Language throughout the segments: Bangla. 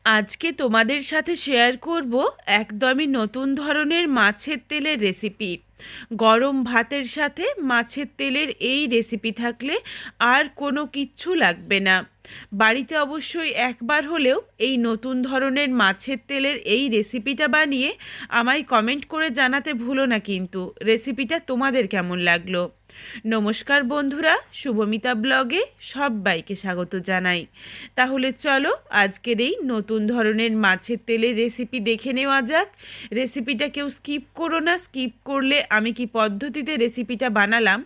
আজকে তোমাদের সাথে শেয়ার করব একদমই নতুন ধরনের মাছের তেলের রেসিপি। গরম ভাতের সাথে মাছের তেলের এই রেসিপি থাকলে আর কোনো কিচ্ছু লাগবে না। বাড়িতে অবশ্যই একবার হলেও এই নতুন ধরনের মাছের তেলের এই রেসিপিটা বানিয়ে আমায় কমেন্ট করে জানাতে ভুলো না কিন্তু রেসিপিটা তোমাদের কেমন লাগলো। নমস্কার বন্ধুরা, শুভমিতা ব্লগে সবাইকে স্বাগত জানাই। তাহলে চলো আজকের এই নতুন ধরনের মাছের তেলের রেসিপি দেখে নেওয়া যাক। রেসিপিটা কেউ স্কিপ করো না, স্কিপ করলে আমি কি পদ্ধতিতে রেসিপিটা বানালাম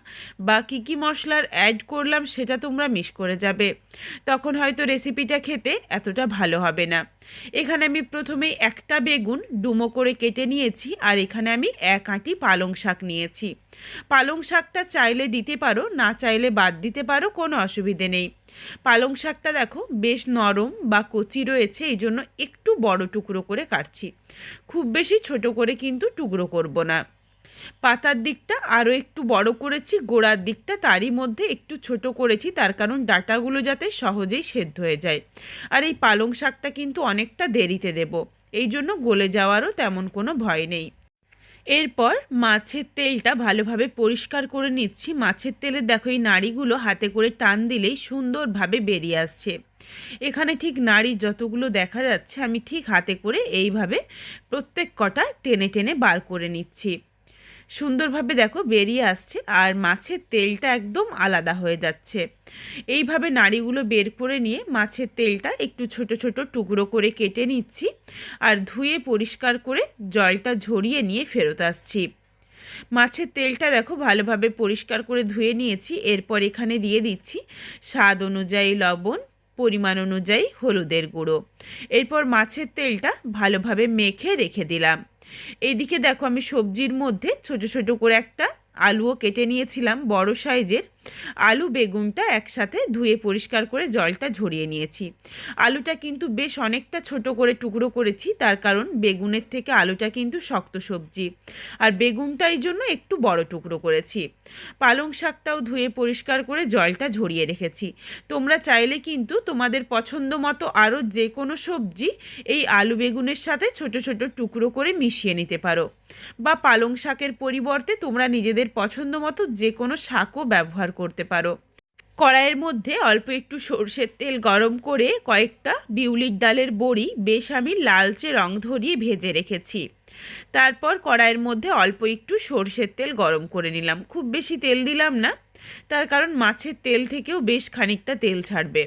বা কী কী মশলার অ্যাড করলাম সেটা তোমরা মিস করে যাবে, তখন হয়তো রেসিপিটা খেতে এতটা ভালো হবে না। এখানে আমি প্রথমেই একটা বেগুন ডুমো করে কেটে নিয়েছি, আর এখানে আমি এক আঁটি পালং শাক নিয়েছি। পালং শাকটা চাইলে দিতে পারো, না চাইলে বাদ দিতে পারো, কোনো অসুবিধে নেই। পালং শাকটা দেখো বেশ নরম বা কচি রয়েছে, এই জন্য একটু বড় টুকরো করে কাটছি, খুব বেশি ছোট করে কিন্তু টুকরো করব না। পাতার দিকটা আরও একটু বড় করেছি, গোড়ার দিকটা তারই মধ্যে একটু ছোট করেছি, তার কারণ ডাঁটাগুলো যাতে সহজেই সেদ্ধ হয়ে যায়। আর এই পালং শাকটা কিন্তু অনেকটা দেরিতে দেব, এই জন্য গলে যাওয়ারও তেমন কোনো ভয় নেই। এরপর মাছের তেলটা ভালোভাবে পরিষ্কার করে নিচ্ছি। মাছের তেলে দেখো এই নাড়িগুলো হাতে করে টান দিলেই সুন্দরভাবে বেরিয়ে আসছে। এখানে ঠিক নাড়ি যতগুলো দেখা যাচ্ছে আমি ঠিক হাতে করে এইভাবে প্রত্যেক কটা টেনে টেনে বার করে নিচ্ছি। সুন্দরভাবে দেখো বেরিয়ে আসছে, আর মাছের তেলটা একদম আলাদা হয়ে যাচ্ছে। এইভাবে নাড়িগুলো বের করে নিয়ে মাছের তেলটা একটু ছোট ছোট টুকরো করে কেটে নিচ্ছি, আর ধুয়ে পরিষ্কার করে জলটা ঝরিয়ে নিয়ে ফেরত আসছি। মাছের তেলটা দেখো ভালোভাবে পরিষ্কার করে ধুয়ে নিয়েছি। এরপর এখানে দিয়ে দিচ্ছি স্বাদ অনুযায়ী লবণ, পরিমাণ অনুযায়ী হলুদের গুঁড়ো। এরপর মাছের তেলটা ভালোভাবে মেখে রেখে দিলাম। এইদিকে দেখো আমি সবজির মধ্যে ছোট ছোট করে একটা আলুও কেটে নিয়েছিলাম, বড় সাইজের। আলু বেগুনটা একসাথে ধুয়ে পরিষ্কার করে জলটা ঝরিয়ে নিয়েছি। আলুটা কিন্তু বেশ অনেকটা ছোট করে টুকরো করেছি, তার কারণ বেগুনের থেকে আলুটা কিন্তু শক্ত সবজি, আর বেগুনটা এই জন্য একটু বড় টুকরো করেছি। পালং শাকটাও ধুয়ে পরিষ্কার করে জলটা ঝরিয়ে রেখেছি। তোমরা চাইলে কিন্তু তোমাদের পছন্দ মতো আরও যে কোনো সবজি এই আলু বেগুনের সাথে ছোট ছোট টুকরো করে মিশিয়ে নিতে পারো, বা পালং শাকের পরিবর্তে তোমরা নিজেদের পছন্দ মতো যে কোনো শাকও ব্যবহার করতে পারো। কড়াইয়ের মধ্যে অল্প একটু সরষের তেল গরম করে কয়েকটা বিউলির ডালের বড়ি বেশ আমি লালচে রং ধরিয়ে ভেজে রেখেছি। তারপর কড়াইয়ের মধ্যে অল্প একটু সরষের তেল গরম করে নিলাম, খুব বেশি তেল দিলাম না, তার কারণ মাছের তেল থেকেও বেশ খানিকটা তেল ছাড়বে।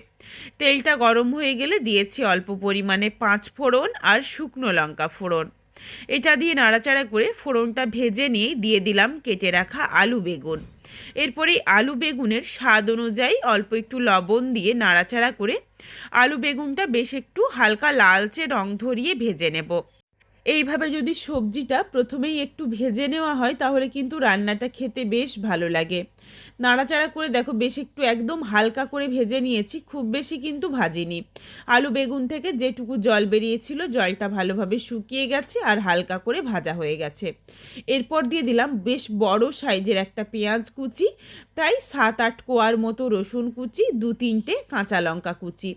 তেলটা গরম হয়ে গেলে দিয়েছি অল্প পরিমাণে 5 ফোড়ন আর শুকনো লঙ্কা ফোড়ন। এটা দিয়ে নাড়াচাড়া করে ফোড়নটা ভেজে নিয়ে দিয়ে দিলাম কেটে রাখা আলু বেগুন। এরপরে আলু বেগুনের স্বাদ অনুযায়ী অল্প একটু লবণ দিয়ে নাড়াচাড়া করে আলু বেগুনটা বেশ একটু হালকা লালচে রং ধরিয়ে ভেজে নেব। এইভাবে যদি সবজিটা প্রথমেই একটু ভেজে নেওয়া হয় তাহলে কিন্তু রান্নাটা খেতে বেশ ভালো লাগে। নাড়াচাড়া করে দেখো বেশ একটু একদম হালকা করে ভেজে নিয়েছি, খুব বেশি কিন্তু ভাজিনি। আলু বেগুন থেকে যেটুকু জল বেরিয়েছিল জলটা ভালোভাবে শুকিয়ে গেছে আর হালকা করে ভাজা হয়ে গেছে। এরপর দিয়ে দিলাম বেশ বড় সাইজের একটা পেঁয়াজ কুচি, প্রায় 7-8 কোয়ার মতো রসুন কুচি, 2-3টে কাঁচা লঙ্কা কুচি।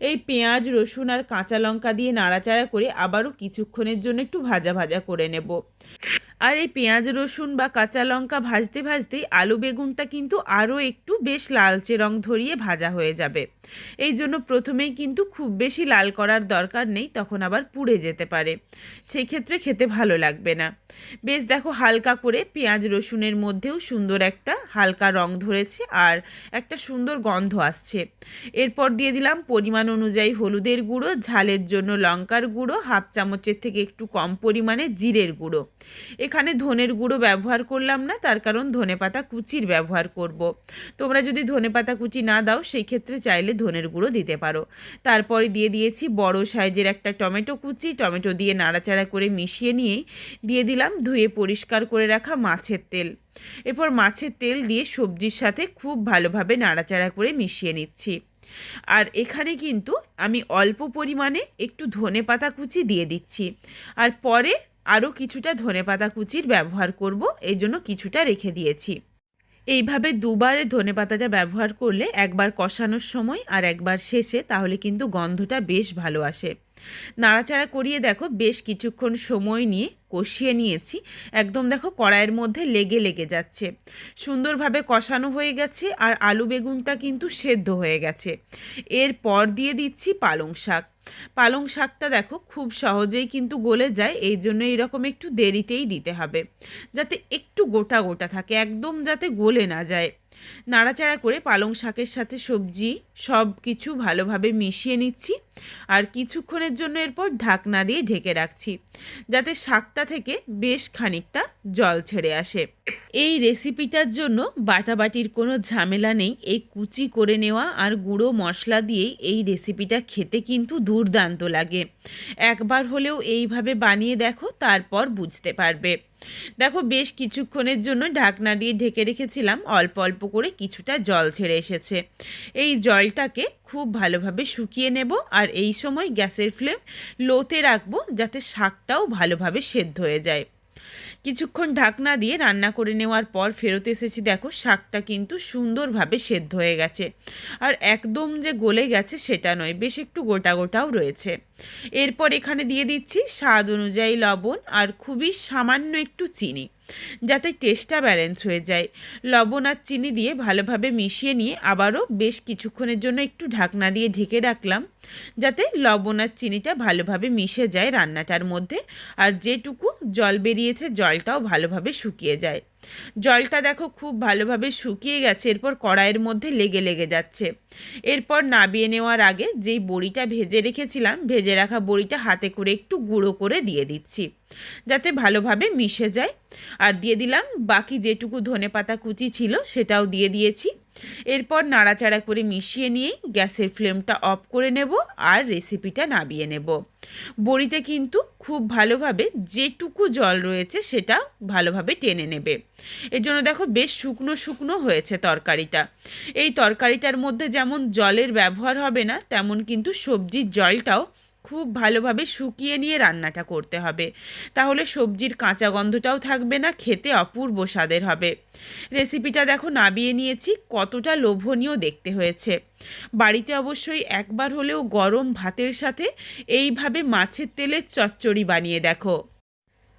এই পেঁয়াজ রসুন আর কাঁচা লঙ্কা দিয়ে নাড়াচাড়া করে আবারও কিছুক্ষণের জন্য একটু ভাজা ভাজা করে নেব। আর এই পেঁয়াজ রসুন বা কাঁচা লঙ্কা ভাজতে ভাজতেই আলু বেগুনটা কিন্তু আরও একটু বেশ লালচে রং ধরিয়ে ভাজা হয়ে যাবে। এই জন্য প্রথমেই কিন্তু খুব বেশি লাল করার দরকার নেই, তখন আবার পুড়ে যেতে পারে, সেই ক্ষেত্রে খেতে ভালো লাগবে না। বেশ দেখো হালকা করে পেঁয়াজ রসুনের মধ্যেও সুন্দর একটা হালকা রং ধরেছে আর একটা সুন্দর গন্ধ আসছে। এরপর দিয়ে দিলাম পরিমাণ অনুযায়ী হলুদের গুঁড়ো, ঝালের জন্য লঙ্কার গুঁড়ো, হাফ চামচের থেকে একটু কম পরিমাণে জিরের গুঁড়ো। এখানে ধনের গুঁড়ো ব্যবহার করলাম না, তার কারণ ধনেপাতা কুচির ব্যবহার করব। তোমরা যদি ধনেপাতা কুচি না দাও সেই ক্ষেত্রে চাইলে ধনের গুঁড়ো দিতে পারো। তারপরে দিয়ে দিয়েছি বড় সাইজের একটা টমেটো কুচি। টমেটো দিয়ে নাড়াচাড়া করে মিশিয়ে নিয়েই দিয়ে দিলাম ধুয়ে পরিষ্কার করে রাখা মাছের তেল। এরপর মাছের তেল দিয়ে সবজির সাথে খুব ভালোভাবে নাড়াচাড়া করে মিশিয়ে নিচ্ছি। আর এখানে কিন্তু আমি অল্প পরিমাণে একটু ধনেপাতা কুচি দিয়ে দিচ্ছি, আর পরে আরও কিছুটা ধনেপাতা কুচির ব্যবহার করব, এই জন্য কিছুটা রেখে দিয়েছি। এইভাবে দুবারে ধনেপাতাটা ব্যবহার করলে একবার কষানোর সময় আর একবার শেষে, তাহলে কিন্তু গন্ধটা বেশ ভালো আসে। নাড়াচাড়া করিয়ে দেখো বেশ কিছুক্ষণ সময় নিয়ে কষিয়ে নিয়েছি। একদম দেখো কড়াইয়ের মধ্যে লেগে লেগে যাচ্ছে, সুন্দরভাবে কষানো হয়ে গেছে আর আলু বেগুনটা কিন্তু সেদ্ধ হয়ে গেছে। এরপর দিয়ে দিচ্ছি পালং শাক। পালং শাকটা দেখো খুব সহজেই কিন্তু গলে যায়, এই জন্য এইরকম একটু দেরিতেই দিতে হবে, যাতে একটু গোটা গোটা থাকে, একদম যাতে গলে না যায়। নাড়াচাড়া করে পালং শাকের সাথে সবজি সব কিছু ভালোভাবে মিশিয়ে নিচ্ছি আর কিছুক্ষণের জন্য এরপর ঢাকনা দিয়ে ঢেকে রাখছি, যাতে শাকটা থেকে বেশ খানিকটা জল ছেড়ে আসে। এই রেসিপিটার জন্য বাটাবাটির কোনো ঝামেলা নেই, এই কুচি করে নেওয়া আর গুঁড়ো মশলা দিয়েই এই রেসিপিটা খেতে কিন্তু দুর্দান্ত লাগে। একবার হলেও এইভাবে বানিয়ে দেখো, তারপর বুঝতে পারবে। দেখো বেশ কিছুক্ষণের জন্য ঢাকনা দিয়ে ঢেকে রেখেছিলাম, অল্প অল্প করে কিছুটা জল ছেড়ে এসেছে। এই জলটাকে খুব ভালোভাবে শুকিয়ে নেব আর এই সময় গ্যাসের ফ্লেম লোতে রাখবো, যাতে শাকটাও ভালোভাবে সেদ্ধ হয়ে যায়। কিছুক্ষণ ঢাকনা দিয়ে রান্না করে নেওয়ার পর ফেরত এসেছি, দেখো শাকটা কিন্তু সুন্দরভাবে সেদ্ধ হয়ে গেছে আর একদম যে গলে গেছে সেটা নয়, বেশ একটু গোটা গোটাও রয়েছে। এরপর এখানে দিয়ে দিচ্ছি স্বাদ অনুযায়ী লবণ আর খুবই সামান্য একটু চিনি, যাতে টেস্টটা ব্যালেন্স হয়ে যায়। লবণ আর চিনি দিয়ে ভালোভাবে মিশিয়ে নিয়ে আবারও বেশ কিছুক্ষণের জন্য একটু ঢাকনা দিয়ে ঢেকে রাখলাম, যাতে লবণ আর চিনিটা ভালোভাবে মিশে যায় রান্নাটার মধ্যে আর যেটুকু জল বেরিয়েছে জলটাও ভালোভাবে শুকিয়ে যায়। জলটা দেখো খুব ভালোভাবে শুকিয়ে গেছে, এরপর কড়াইয়ের মধ্যে লেগে লেগে যাচ্ছে। এরপর নাবিয়ে নেওয়ার আগে যেই বড়িটা ভেজে রেখেছিলাম, ভেজে রাখা বড়িটা হাতে করে একটু গুঁড়ো করে দিয়ে দিচ্ছি, যাতে ভালোভাবে মিশে যায়। আর দিয়ে দিলাম বাকি যেটুকু ধনেপাতা কুচি ছিল সেটাও দিয়ে দিয়েছি। এরপর নাড়াচাড়া করে মিশিয়ে নিয়ে গ্যাসের ফ্লেমটা অফ করে নেব আর রেসিপিটা নাবিয়ে নেব। বড়িতে কিন্তু খুব ভালোভাবে যেটুকু জল রয়েছে সেটা ভালোভাবে টেনে নেবে, এর জন্য দেখো বেশ শুকনো শুকনো হয়েছে তরকারিটা। এই তরকারিটার মধ্যে যেমন জলের ব্যবহার হবে না, তেমন কিন্তু সবজির জলটাও খুব ভালোভাবে শুকিয়ে নিয়ে রান্নাটা করতে হবে, তাহলে সবজির কাঁচা গন্ধটাও থাকবে না, খেতে অপূর্ব স্বাদের হবে। রেসিপিটা দেখো নাবিয়ে নিয়েছি, কতটা লোভনীয় দেখতে হয়েছে। বাড়িতে অবশ্যই একবার হলেও গরম ভাতের সাথে এইভাবে মাছের তেলের চচ্চড়ি বানিয়ে দেখো,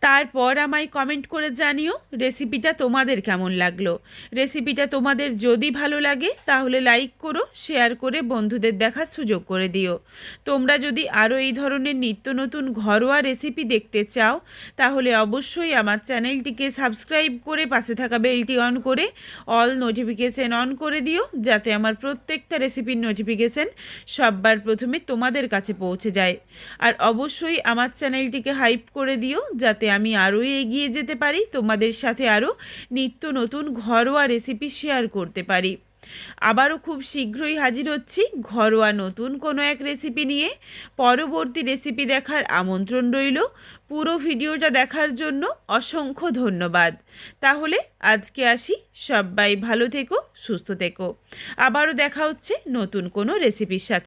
তারপর আমায় কমেন্ট করে জানিও রেসিপিটা তোমাদের কেমন লাগলো। রেসিপিটা তোমাদের যদি ভালো লাগে তাহলে লাইক করো, শেয়ার করে বন্ধুদের দেখার সুযোগ করে দিও। তোমরা যদি আরও এই ধরনের নিত্য নতুন ঘরোয়া রেসিপি দেখতে চাও, তাহলে অবশ্যই আমার চ্যানেলটিকে সাবস্ক্রাইব করে পাশে থাকা বেলটি অন করে অল নোটিফিকেশান অন করে দিও, যাতে আমার প্রত্যেকটা রেসিপির নোটিফিকেশান সববার প্রথমে তোমাদের কাছে পৌঁছে যায়। আর অবশ্যই আমার চ্যানেলটিকে হাইপ করে দিও, যাতে আমি আরও এগিয়ে যেতে পারি, তোমাদের সাথে আরও নিত্য নতুন ঘরোয়া রেসিপি শেয়ার করতে পারি। আবারও খুব শীঘ্রই হাজির হচ্ছি ঘরোয়া নতুন কোনো এক রেসিপি নিয়ে। পরবর্তী রেসিপি দেখার আমন্ত্রণ রইল। পুরো ভিডিওটা দেখার জন্য অসংখ্য ধন্যবাদ। তাহলে আজকে আসি, সবাই ভালো থেকো, সুস্থ থেকো। আবারও দেখা হচ্ছে নতুন কোনো রেসিপির সাথে।